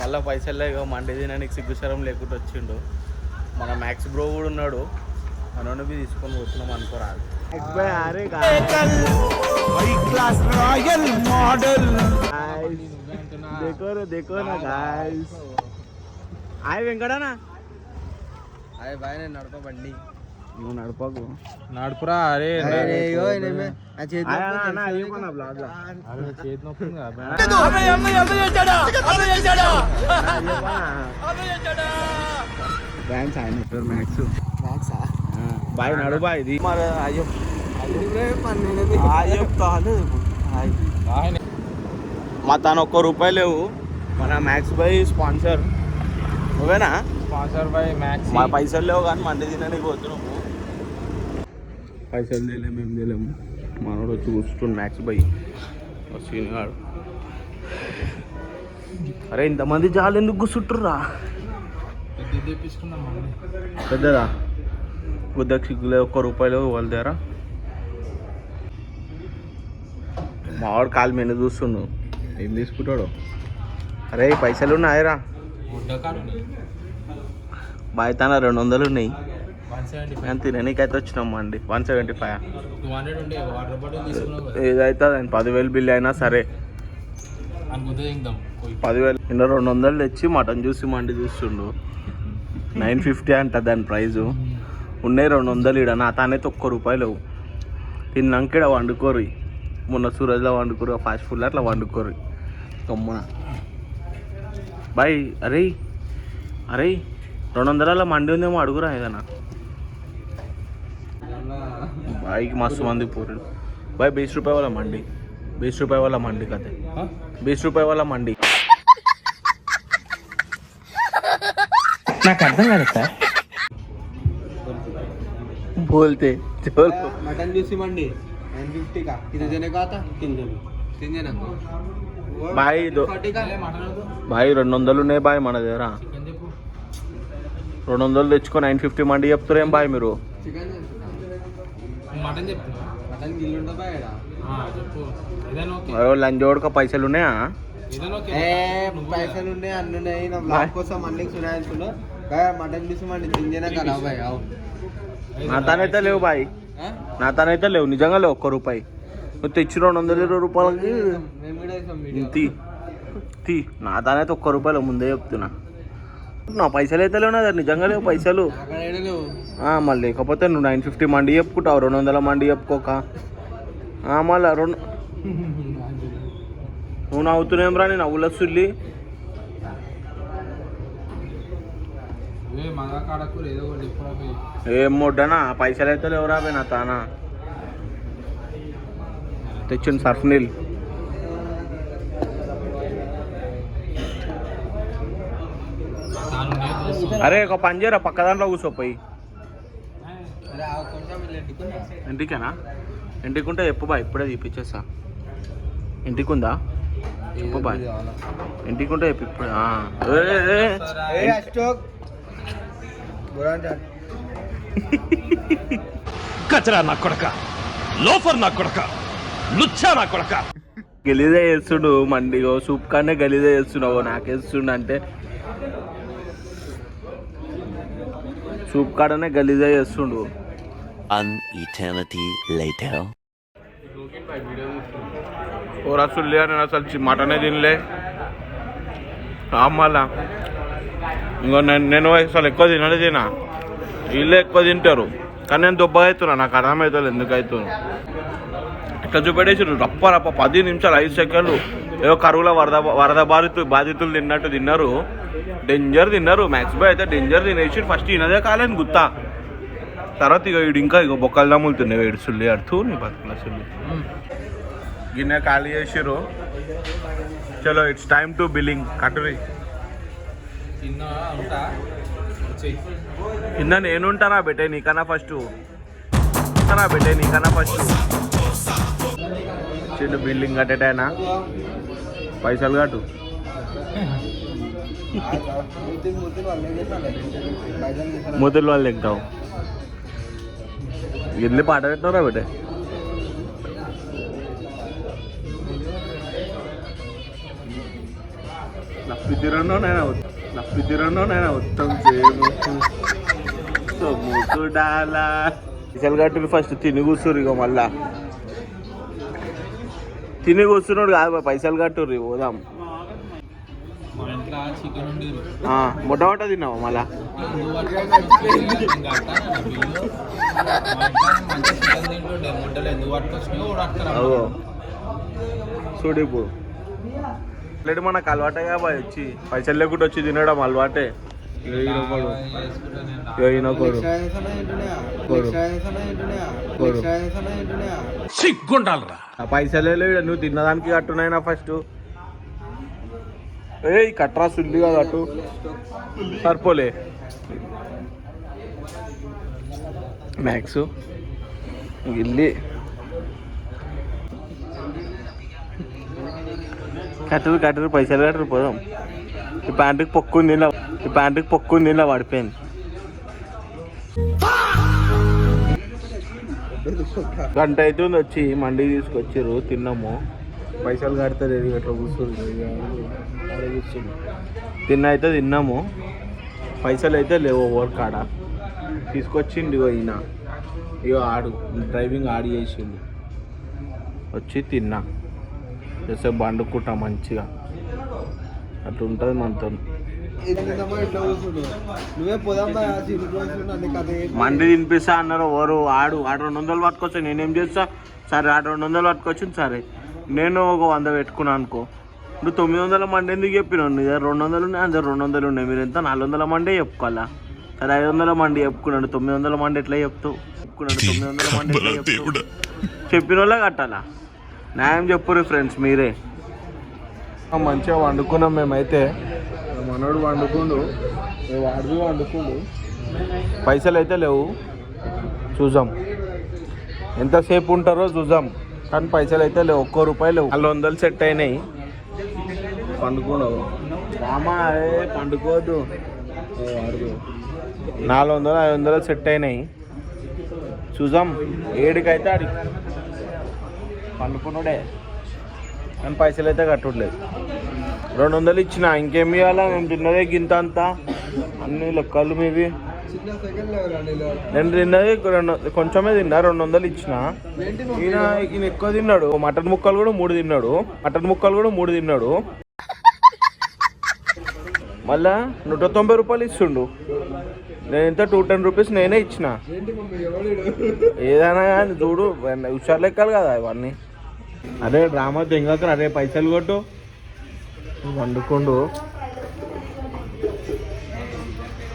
మళ్ళీ పైసలు లేక మండి తినడానికి సిగ్గుసరం లేకుండా వచ్చిండు. మన మ్యాక్స్ బ్రో కూడా ఉన్నాడు, మనోని తీసుకొని పోతున్నాం అనుకోరాదు. హాయ్ వెంకటనా. Hi bye. నేను నడప బండి. నువ్వు నడపకు. నడుపురా. అరే బాయ్ నడు బాయ్. ఇది మా తను ₹1 లేవు. మన మ్యాక్స్ బై స్పాన్సర్ నువ్వేనా? Sponsor by max. మా పైసలు లేవు కానీ మండి తినడానికి పోతున్నాము. పైసలు తెలియము, మేము తెలియము. మనోడు వచ్చి కూర్చుంటు మ్యాక్స్ బై సీనిగాడు. అరే ఇంతమంది జాలు ఎందుకు కూర్చుంటుర్రా? పెద్దదా బుద్ధకి సిగ్గులే. ₹1 వాళ్ళ దగ్గర. మావాడు కాలు మెను చూస్తుండు, ఏం తీసుకుంటాడు? అరే పైసలు ఉన్నాయరా బాయ్? తన 200 ఉన్నాయి. నేను తిననీకైతే వచ్చినాం అండి. 175 ఏదైతే 10,000 బిల్ అయినా సరే. 10,000 నిన్న 200 తెచ్చి మటన్ చూసి మండి చూస్తుండు. 950 అంట దాని ప్రైజు. ఉన్నాయి 200 ఈడ. నా తానైతే ₹1 తిన్నాక ఇక్కడ వండుకోరు. మొన్న సూరజ్లో వండుకోరు, ఫాస్ట్ ఫుడ్ అట్లా వండుకోరు గమ్మున బాయ్. అరే అరే 200 మండి ఉందేమో అడుగురా ఏదన్నా. బాయ్కి మస్తు మంది పోరు బాయ్. ₹20 వాళ్ళ మండి. ₹20 వాళ్ళ మండి కదే. ₹20 వాళ్ళ మండి. నాకు అర్థం కాదు సార్. बोलते मटन जूसी मंडी 950 का कितने जने का था? 3 जने भाई. भाई 200 ఉన్నాయి బాయ్ మన దగ్గర. 200 తెచ్చుకో 950 మండి చెప్తారేం బాయ్ మీరు? లంజోడుక పైసలు ఉన్నాయా? పైసలు ఉన్నాయి, అన్ని ఉన్నాయి. నా కోసం అన్ని సునాయించుకున్నా. మటన్ చూసి మండి 3 జనే కదా బాయ్. నా తానైతే లేవు బాయ్, నా తానైతే లేవు. నిజంగా లేవు. ₹1 నువ్వు తెచ్చి 220 తీ. నా తానైతే ₹1 ముందే చెప్తున్నా. నా పైసలు అయితే లేవు, నా నిజంగా లేవు పైసలు. మళ్ళీ లేకపోతే నువ్వు 950 మండి చెప్పుకుంటావు, 200 మండి చెప్పుకోక. మళ్ళీ నువ్వు నవ్వుతున్నాం రా. నేను నవ్వుల సుల్లి. ఏం మొడ్డనా పైసలు అయితే లేవురా బే నా తానా. తెచ్చింది సర్ఫ్ నీళ్ళు. అరే ఒక పని చేయరా, పక్క దాంట్లో కూర్చోపోయి. ఇంటికేనా? ఇంటికి ఉంటే చెప్పు బాయ్, ఇప్పుడే చూపించేస్తా. ఇంటికి ఉందా చెప్పు బాయ్. ఇంటికి ఉంటే చెప్పు ఇప్పుడు. కచరా నా కొడక, లోఫర్ నా కొడక, లుచ్చా నా కొడక. గలీజే చేస్తుడు మండి. సూప్ కానే గలీజే చేస్తున్నావు. నాకేస్తుండు అంటే సూప్ కాడనే గలీజే చేస్తుండు. ఓరా సుల్లి. నేను అసలు మటనే తినలే. మళ్ళా ఇంకో నేను అసలు ఎక్కువ తినా. వీళ్ళే ఎక్కువ తింటారు కానీ నేను దొబ్బగా అవుతున్నా. నాకు అర్థమవుతుంది ఎందుకు అవుతున్నా. ఇట్లా చూపెట్టేసారు రప్ప 10 నిమిషాలు 5 సెకండ్లు. ఏదో కరువులో వరద బాధితులు తిన్నట్టు తిన్నారు. డేంజర్ తిన్నారు. మ్యాక్స్ బాయ్ అయితే డేంజర్ తినేసి ఫస్ట్ ఈయనదే కాలేని గుత్తా. తర్వాత వీడు ఇంకా బొక్కలు దమ్ములుతున్నాయి. వీడు సుల్లి అడుతూ నీ బతుకుల సుల్లి. గిన్నె ఖాళీ చేసారు. చలో ఇట్స్ టైమ్ టు బిల్లింగ్. కట్టురి కింద నేనుంటానా బెటే నీకన్నా ఫస్ట్. చిన్న బిల్డింగ్ కట్టేటైనా పైసలు కట్టు. ముద్దులు వాళ్ళు ఎక్కుతావు. ఎల్లి పాట పెట్టినరా బెటే? నప్పితిరన్నోనైనా ఉత్తం సొమ్ముడాలా పైసలు కట్టుడు ఫస్ట్ తిని కూర్చురు ఇక మళ్ళా తిని కూర్చున్నాడు కాదు పైసలు కట్టుర్రి పోదాం మొట్ట తిన్నావా మళ్ళా చూడు ఇప్పుడు లేదు మనకు అలవాటే కాబట్టి వచ్చి పైసలు లేకుండా వచ్చి తినడం అలవాటే సిగ్గుండాలరా పైసలే లేడు నువ్వు తిన్నదానికి కట్టునైనా ఫస్ట్ ఏ కట్రా సుల్లిగా కట్టు సరిపోలే మ్యాక్స్ గిల్లి కట్టరు పైసలు కట్టరు పోదాం ఈ ప్యాంటుకి పొక్కుంది ఇలా పడిపోయింది గంట అవుతుంది వచ్చి మండి తీసుకొచ్చారు తిన్నాము పైసలు కడతారు ఎట్లా కూర్చోండి అయితే తిన్నాము పైసలు అయితే లేవు ఓవర్ కాడ తీసుకొచ్చిండు ఇగో ఈయన ఇగో ఆడు డ్రైవింగ్ ఆడి చేసిండు వచ్చి తిన్నా చేస్తే బండుకుంటా మంచిగా అట్లా ఉంటుంది మనతో మండి తినిపిస్తా అన్నారు ఎవరు ఆడు 200 పట్టుకొచ్చా నేనేం చేస్తా సరే 200 పట్టుకొచ్చింది సరే నేను ఒక 100 పెట్టుకున్నాను అనుకో నువ్వు 900 మండి ఎందుకు చెప్పినావు నీ దగ్గర 200 ఉన్నాయి అందరు 200 ఉన్నాయి మీరు ఎంత 400 మండే చెప్పుకోవాలా సరే 500 మండి చెప్పుకున్నాడు 900 మండి ఎట్లా చెప్తావు 900 మంది ఎట్లా చెప్తావు చెప్పిన వాళ్ళే కట్టాలా న్యాయం చెప్పురు ఫ్రెండ్స్ మీరే మంచిగా వండుకున్నాం మేమైతే మనోడు వండుకుండు వాడివి వండుకుండు పైసలు అయితే లేవు చూద్దాం ఎంతసేపు ఉంటారో చూద్దాం కానీ పైసలు అయితే లేవు ₹1 లేవు 400 సెట్ అయినాయి పండుకున్నావు రామా పండుకోవద్దు 400-500 సెట్ అయినాయి చూద్దాం ఏడికైతే ఆడి పండుకున్నాడే కానీ పైసలు అయితే కట్టట్లేదు 200 ఇచ్చిన ఇంకేమి ఇవ్వాలా నేను తిన్నదే గింత అంతా అన్ని లెక్కలు మీవి నేను తిన్నది కొంచెమే తిన్నా 200 ఇచ్చిన ఈయన ఎక్కువ తిన్నాడు మటన్ ముక్కలు కూడా 3 తిన్నాడు మళ్ళా ₹190 ఇస్తుండు నేను ఇంత ₹210 నేనే ఇచ్చిన ఏదైనా కానీ చూడు హుషారు లెక్కలు కదా ఇవన్నీ అదే డ్రామా తెంగక అదే పైసలు కొట్టు వండుకుండు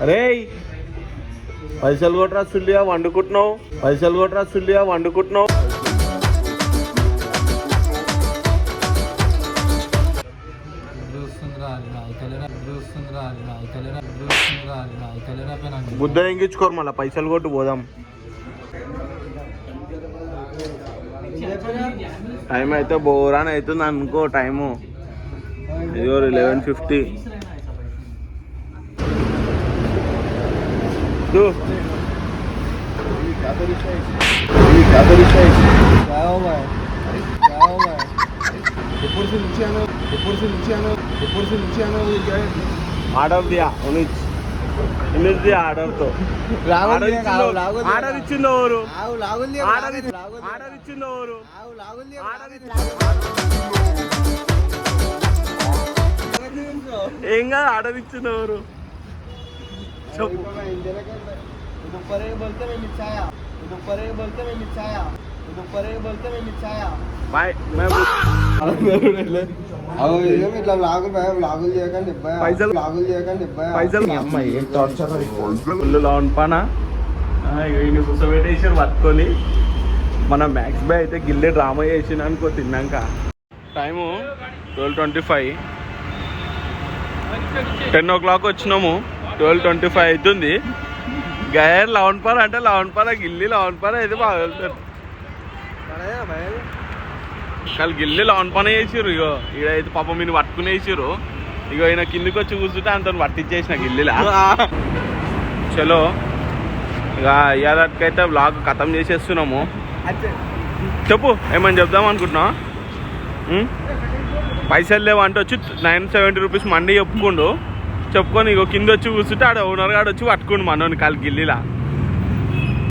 అరే పైసలు కొట్టరా సుల్లియా వండుకుంటున్నావు బుద్ధ ఎంగించుకోరు మళ్ళీ పైసలు కొట్టు పోదాం టైం అయితే బోరాన్ అవుతుంది అనుకో టైము ఇదిగో 11:50 ఆర్డర్ దియా ఉనిచ్ దియా ఆర్డర్తో ఆర్డర్ ఇచ్చిందో ఎవరు ఆర్డర్ ఇచ్చిందో ఎవరు ఏం కాదు ఆర్డర్ ఇచ్చిందో ఎవరు చెప్పు బాయ్ ఫుల్ లాన్ పానా కూర్చోబెట్టేసారు పట్టుకొని మన మ్యాక్స్ బాయ్ అయితే గిల్లే డ్రామా చేసిన అనుకో తిన్నాక టైము 12:25 10 వచ్చినాము 12:25 అవుతుంది గయర్ లవన్పార అంటే లవన్పార గిల్లి లవన్పార అయితే బాగా వెళ్తారు వాళ్ళు గిల్లి లవన్పాన చేసిర్రు ఇగో ఈడైతే పాపం మీరు పట్టుకుని వేసిర్రు ఇగో ఈయన కిందికి వచ్చి కూర్చుంటే అంత పట్టించేసిన గిల్లిలా చలో ఇక ఇవాళకైతే బ్లాగ్ ఖతం చేసేస్తున్నాము చెప్పు ఏమని చెప్దాం అనుకుంటున్నావు పైసలు లేవు అంటే వచ్చి 970 రూపీస్ మండి చెప్పుకుండు. చెప్పుకొని ఇగో కింద వచ్చి కూర్చుంటే ఆడ ఓనర్ గాడు వచ్చి పట్టుకుండు మనోని కాలు గిల్లిలా.